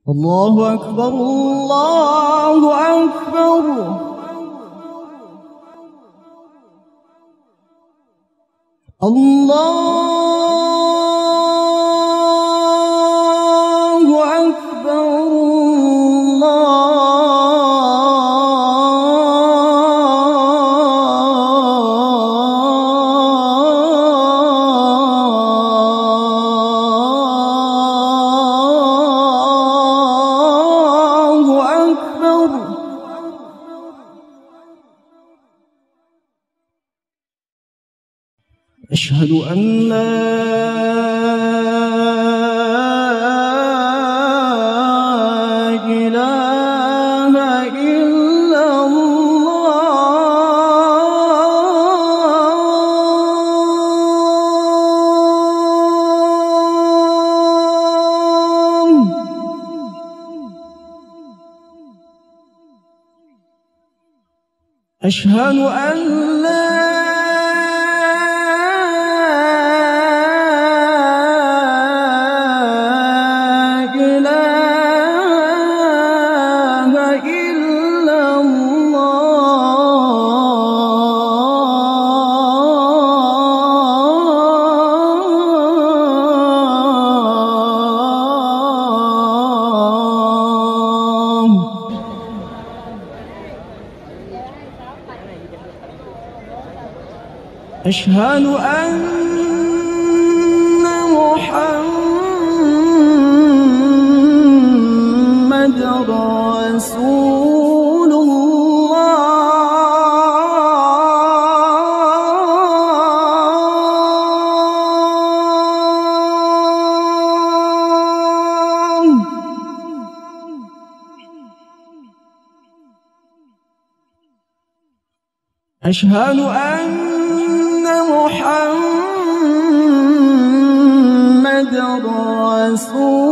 الله أكبر الله أكبر. الله أكبر الله أكبر. أشهد أن لا إله إلا الله. أشهد أن لا أشهد أن محمدًا رسول الله. أشهد أن محمدًا رسول